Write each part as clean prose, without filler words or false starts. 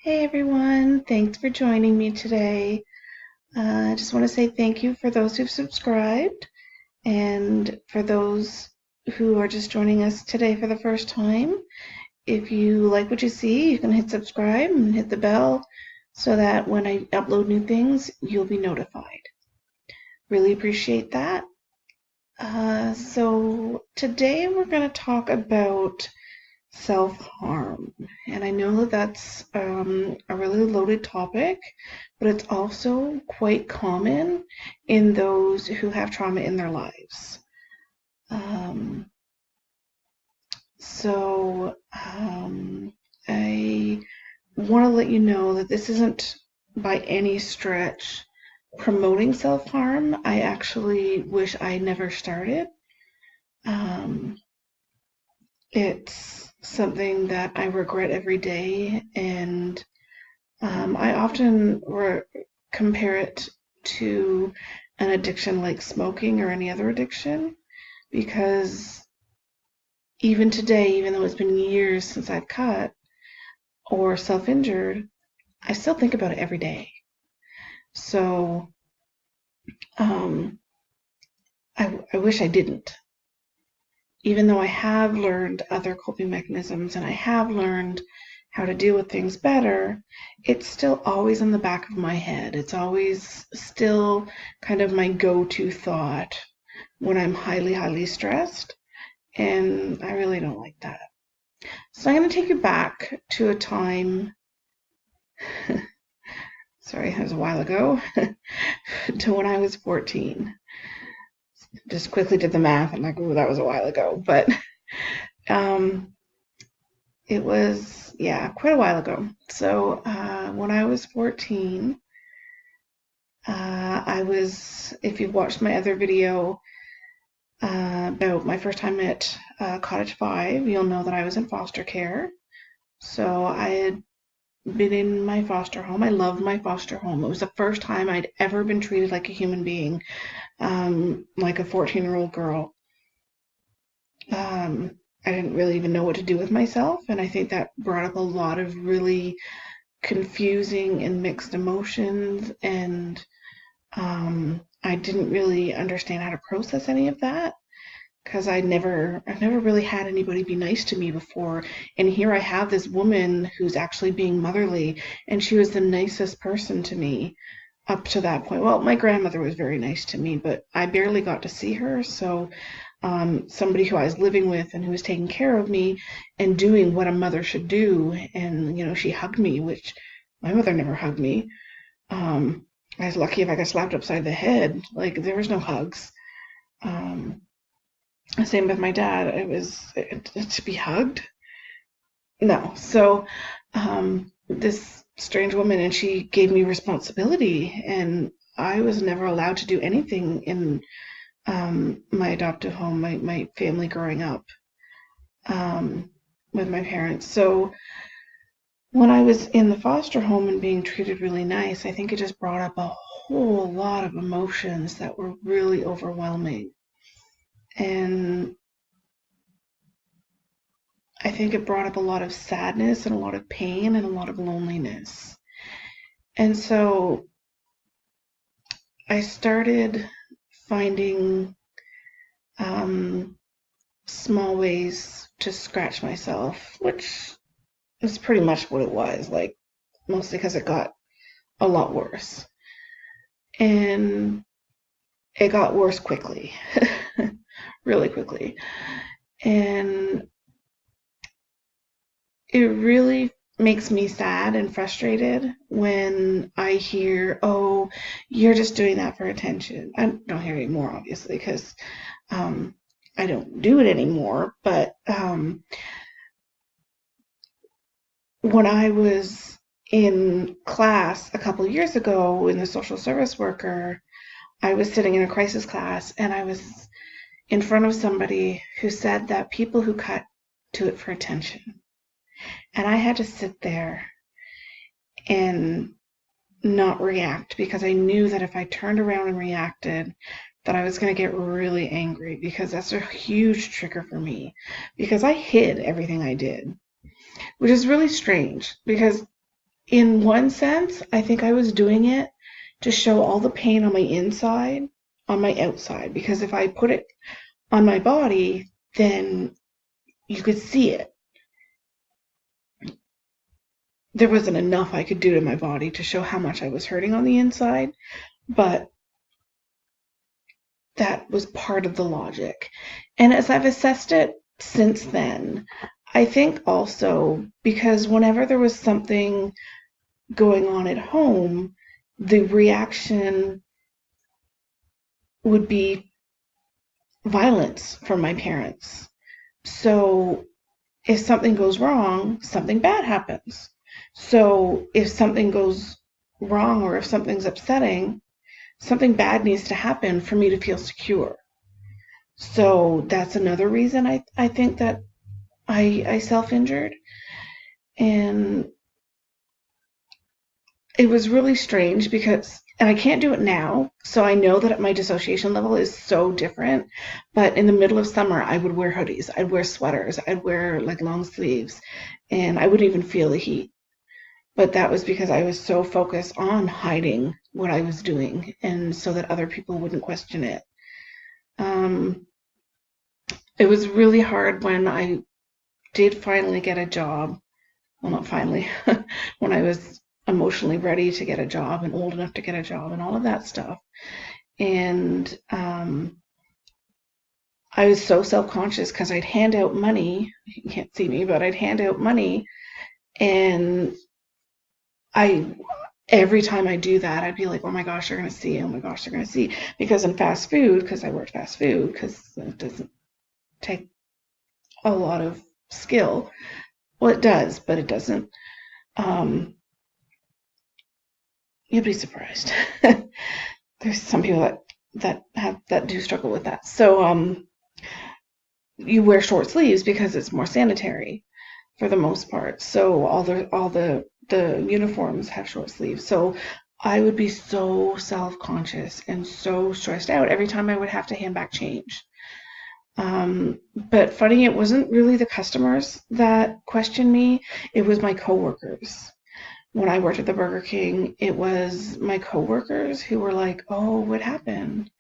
Hey everyone, thanks for joining me today. I just want to say thank you for those who've subscribed and for those who are just joining us today for the first time. If you like what you see, you can hit subscribe and hit the bell so that when I upload new things, you'll be notified. Really appreciate that. So today we're going to talk about self-harm. And I know that that's a really loaded topic, but it's also quite common in those who have trauma in their lives. Um, I want to let you know that this isn't by any stretch promoting self-harm. I actually wish I never started. Um, it's something that I regret every day, and I often compare it to an addiction like smoking or any other addiction, because even today, even though it's been years since I've cut or self-injured, I still think about it every day. So um, I wish I didn't. Even though I have learned other coping mechanisms and I have learned how to deal with things better, it's still always in the back of my head. It's always still kind of my go-to thought when I'm highly, highly stressed, and I really don't like that. So I'm going to take you back to a time, sorry, it was a while ago, to when I was 14. Just quickly did the math and like, oh, that was a while ago, but um, it was, yeah, quite a while ago. So when I was 14, if you've watched my other video about my first time at Cottage 5, you'll know that I was in foster care. So I had been in my foster home. I loved my foster home. It was the first time I'd ever been treated like a human being, like a 14-year-old girl. I didn't really even know what to do with myself, and I think that brought up a lot of really confusing and mixed emotions, and I didn't really understand how to process any of that because I've never really had anybody be nice to me before, and here I have this woman who's actually being motherly, and she was the nicest person to me up to that point. Well, my grandmother was very nice to me, but I barely got to see her, so somebody who I was living with and who was taking care of me and doing what a mother should do. And, she hugged me, which my mother never hugged me. I was lucky if I got slapped upside the head. Like, there was no hugs. Um, Same with my dad. To be hugged? No. So, this strange woman, and she gave me responsibility, and I was never allowed to do anything in my adoptive home, my family growing up with my parents. So when I was in the foster home and being treated really nice, I think it just brought up a whole lot of emotions that were really overwhelming. And I think it brought up a lot of sadness and a lot of pain and a lot of loneliness. And so I started finding small ways to scratch myself, which is pretty much what it was, like mostly because it got a lot worse. And it got worse quickly, really quickly. And it really makes me sad and frustrated when I hear, oh, you're just doing that for attention. I don't hear it anymore, obviously, because I don't do it anymore. But when I was in class a couple years ago in the social service worker, I was sitting in a crisis class and I was in front of somebody who said that people who cut do it for attention. And I had to sit there and not react because I knew that if I turned around and reacted, that I was going to get really angry because that's a huge trigger for me because I hid everything I did, which is really strange because in one sense, I think I was doing it to show all the pain on my inside on my outside, because if I put it on my body, then you could see it. There wasn't enough I could do to my body to show how much I was hurting on the inside, but that was part of the logic. And as I've assessed it since then, I think also because whenever there was something going on at home, the reaction would be violence from my parents. So if something goes wrong, something bad happens. So if something goes wrong or if something's upsetting, something bad needs to happen for me to feel secure. So that's another reason I think that I self-injured. And it was really strange because, and I can't do it now, so I know that my dissociation level is so different. But in the middle of summer, I would wear hoodies, I'd wear sweaters, I'd wear like long sleeves, and I wouldn't even feel the heat. But that was because I was so focused on hiding what I was doing, and so that other people wouldn't question it. Um, it was really hard when I did finally get a job. Well, not finally, when I was emotionally ready to get a job and old enough to get a job and all of that stuff. And I was so self-conscious because I'd hand out money. You can't see me, but I'd hand out money, and I every time I do that, I'd be like, oh my gosh, they're gonna see. Oh my gosh, they're gonna see. Because in fast food, because I worked fast food, because it doesn't take a lot of skill. Well, it does, but it doesn't. Um, you'd be surprised. There's some people that do struggle with that. So you wear short sleeves because it's more sanitary for the most part. So all the uniforms have short sleeves. So I would be so self-conscious and so stressed out every time I would have to hand back change. But funny, it wasn't really the customers that questioned me. It was my coworkers. When I worked at the Burger King, it was my coworkers who were like, "Oh, what happened?"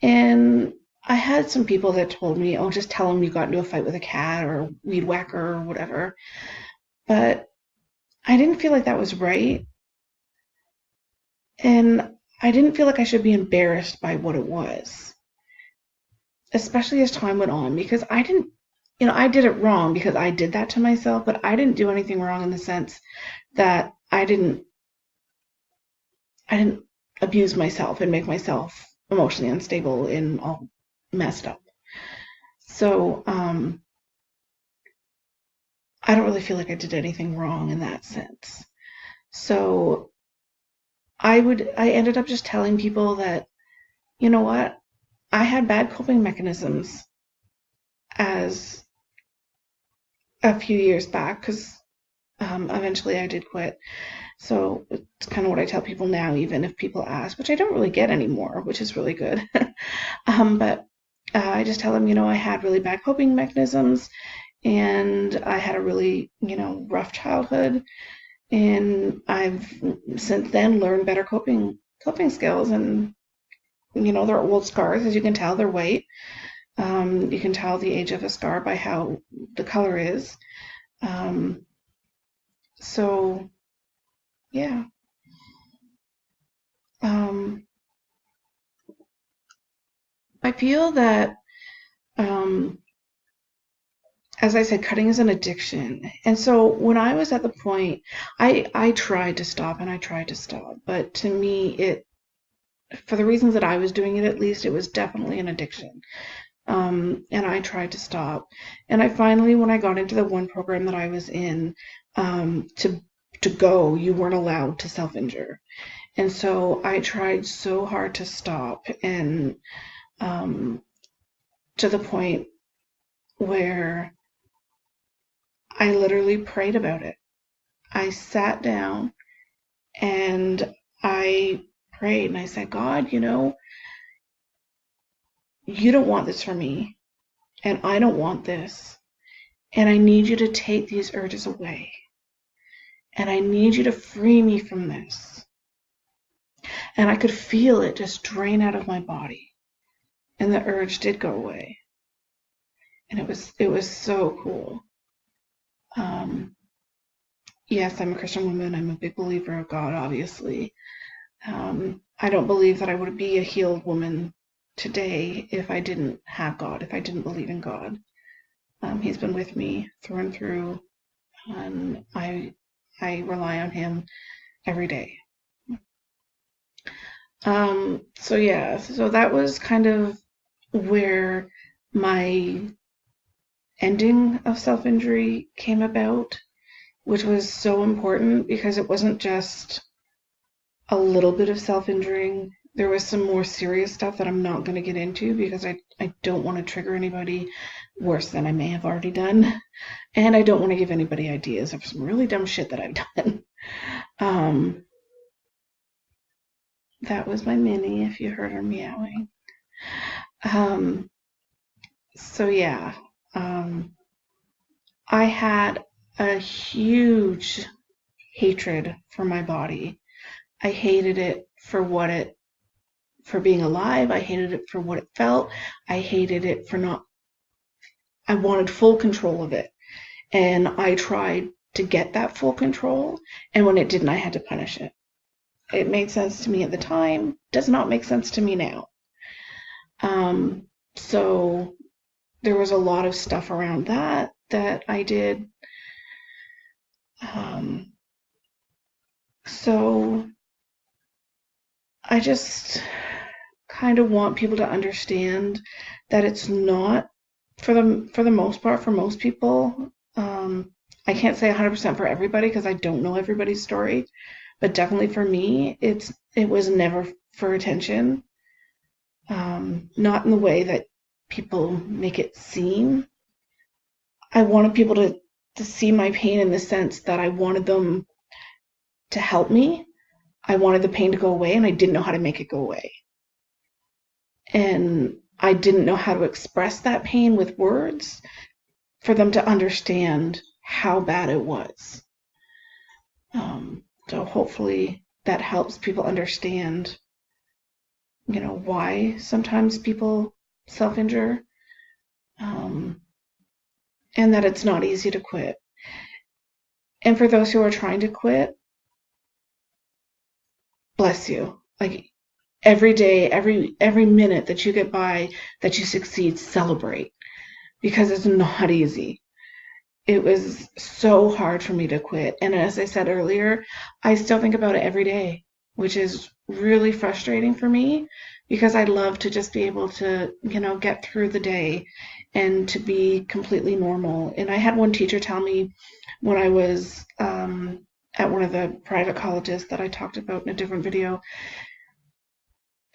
And I had some people that told me, "Oh, just tell them you got into a fight with a cat or a weed whacker or whatever." But I didn't feel like that was right. And I didn't feel like I should be embarrassed by what it was, especially as time went on, because I didn't, I did it wrong because I did that to myself, but I didn't do anything wrong in the sense that I didn't abuse myself and make myself emotionally unstable and all messed up. So I don't really feel like I did anything wrong in that sense. So I ended up just telling people that, you know what, I had bad coping mechanisms as a few years back because eventually I did quit. So it's kind of what I tell people now, even if people ask, which I don't really get anymore, which is really good. But I just tell them, I had really bad coping mechanisms and I had a really, rough childhood. And I've since then learned better coping skills. And, they're old scars, as you can tell, they're white. You can tell the age of a scar by how the color is. Um, so, yeah. Um, I feel that, um, as I said, cutting is an addiction. And so when I was at the point, I tried to stop and I tried to stop. But to me, for the reasons that I was doing it, at least, it was definitely an addiction. And I tried to stop. And I finally, when I got into the one program that I was in, to go, you weren't allowed to self-injure. And so I tried so hard to stop, and to the point where I literally prayed about it. I sat down and I prayed and I said, God, you don't want this for me, and I don't want this, and I need you to take these urges away. and I need you to free me from this. And I could feel it just drain out of my body, and the urge did go away, and it was so cool. Yes, I'm a Christian woman. I'm a big believer of God, obviously. I don't believe that I would be a healed woman today if I didn't have God, if I didn't believe in God. He's been with me through and through, and I rely on him every day. So yeah, so that was kind of where my ending of self-injury came about, which was so important because it wasn't just a little bit of self-injuring. There was some more serious stuff that I'm not going to get into because I don't want to trigger anybody worse than I may have already done. And I don't want to give anybody ideas of some really dumb shit that I've done. That was my Minnie, if you heard her meowing. So yeah, I had a huge hatred for my body. I hated it for being alive. I hated it for what it felt. I hated it for not, I wanted full control of it. And I tried to get that full control. And when it didn't, I had to punish it. It made sense to me at the time, does not make sense to me now. So there was a lot of stuff around that I did. So I just kind of want people to understand that it's not, for the most part, for most people. I can't say 100% for everybody because I don't know everybody's story, but definitely for me, it was never for attention. Not in the way that people make it seem. I wanted people to see my pain in the sense that I wanted them to help me. I wanted the pain to go away, and I didn't know how to make it go away. And I didn't know how to express that pain with words for them to understand how bad it was. So hopefully that helps people understand, why sometimes people self-injure, and that it's not easy to quit. And for those who are trying to quit, bless you. Like every day, every minute that you get by, that you succeed, celebrate, because it's not easy. It was so hard for me to quit. And as I said earlier, I still think about it every day, which is really frustrating for me because I love to just be able to, get through the day and to be completely normal. And I had one teacher tell me when I was at one of the private colleges that I talked about in a different video,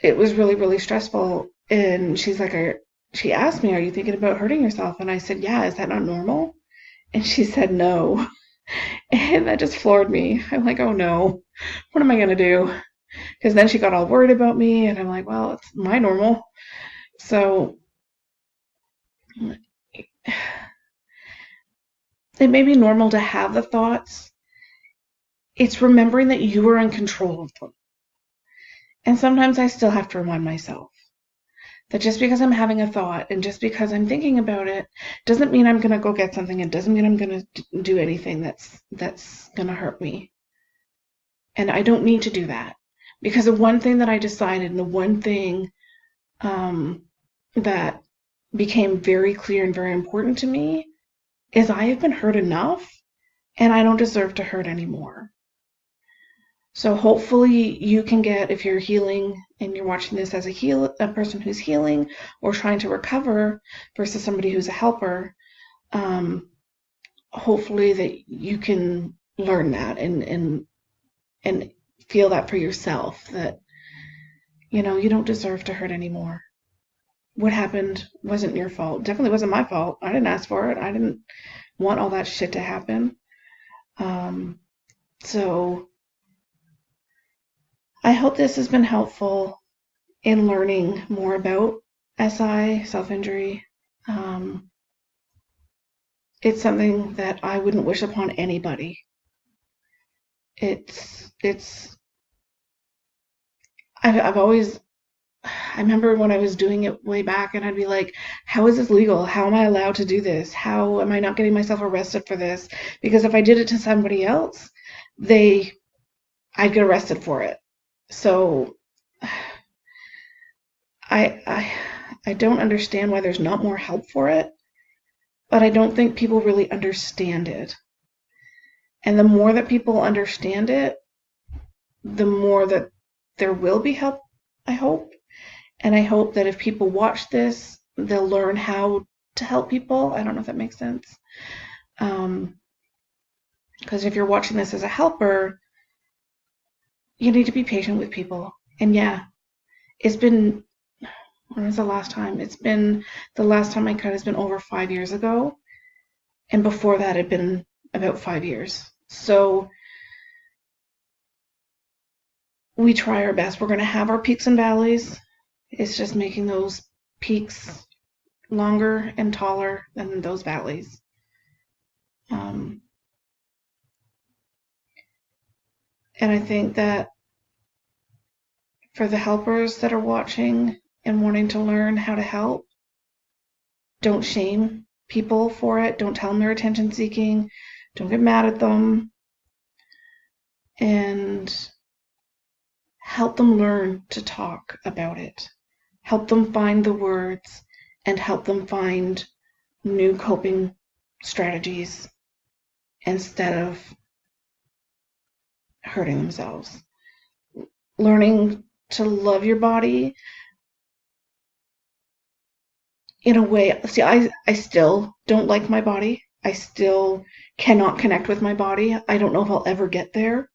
it was really, really stressful. And she asked me, "Are you thinking about hurting yourself?" And I said, "Yeah, is that not normal?" And she said no. And that just floored me. I'm like, oh no, what am I going to do? Because then she got all worried about me, and I'm like, well, it's my normal. So it may be normal to have the thoughts. It's remembering that you are in control of them. And sometimes I still have to remind myself that just because I'm having a thought and just because I'm thinking about it doesn't mean I'm going to go get something. It doesn't mean I'm going to do anything that's going to hurt me. And I don't need to do that. Because the one thing that I decided, and the one thing that became very clear and very important to me, is I have been hurt enough, and I don't deserve to hurt anymore. So hopefully you can get, if you're healing and you're watching this as a person who's healing or trying to recover versus somebody who's a helper, hopefully that you can learn that and feel that for yourself, that you don't deserve to hurt anymore. What happened wasn't your fault. Definitely wasn't my fault. I didn't ask for it. I didn't want all that shit to happen. So I hope this has been helpful in learning more about SI, self-injury. It's something that I wouldn't wish upon anybody. it's I've always I remember when I was doing it way back and I'd be like, how is this legal? How am I allowed to do this? How am I not getting myself arrested for this? Because if I did it to somebody else, they I'd get arrested for it. So I I I don't understand why there's not more help for it, but I don't think people really understand it. And the more that people understand it, the more that there will be help, I hope. And I hope that if people watch this, they'll learn how to help people. I don't know if that makes sense. Because if you're watching this as a helper, you need to be patient with people. And yeah, it's been, when was the last time? The last time I cut has been over 5 years ago. And before that, it had been about 5 years. So we try our best. We're going to have our peaks and valleys. It's just making those peaks longer and taller than those valleys. And I think that for the helpers that are watching and wanting to learn how to help, don't shame people for it. Don't tell them they're attention seeking. Don't get mad at them. And help them learn to talk about it. Help them find the words and help them find new coping strategies instead of hurting themselves. Learning to love your body in a way. See, I still don't like my body. I still cannot connect with my body. I don't know if I'll ever get there.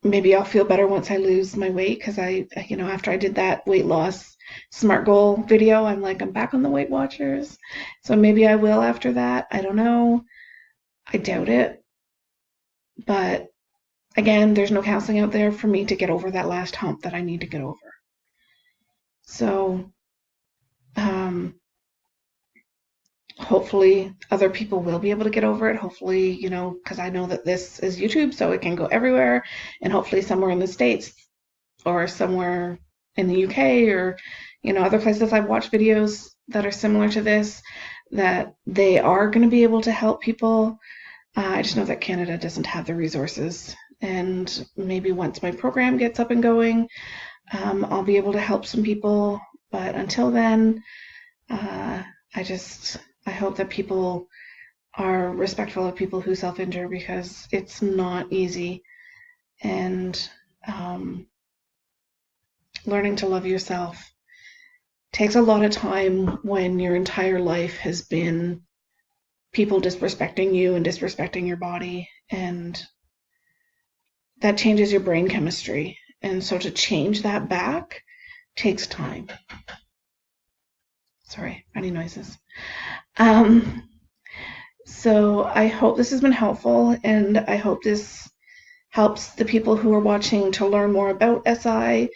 Maybe I'll feel better once I lose my weight because after I did that weight loss SMART goal video, I'm like, I'm back on the Weight Watchers. So maybe I will after that. I don't know. I doubt it. But again, there's no counseling out there for me to get over that last hump that I need to get over. So hopefully other people will be able to get over it. Hopefully, because I know that this is YouTube, so it can go everywhere. And hopefully somewhere in the States or somewhere in the UK or, other places I've watched videos that are similar to this, that they are going to be able to help people. I just know that Canada doesn't have the resources. And maybe once my program gets up and going, I'll be able to help some people. But until then, I hope that people are respectful of people who self-injure because it's not easy. And learning to love yourself takes a lot of time when your entire life has been people disrespecting you and disrespecting your body. And that changes your brain chemistry. And so to change that back takes time. Sorry, any noises. So I hope this has been helpful, and I hope this helps the people who are watching to learn more about SI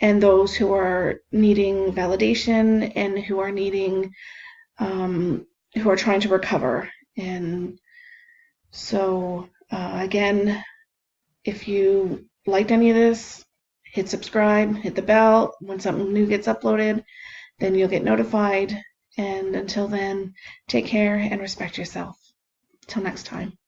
and those who are needing validation and who are needing, who are trying to recover. And so again, if you liked any of this, hit subscribe, hit the bell. When something new gets uploaded, then you'll get notified. And until then, take care and respect yourself. Till next time.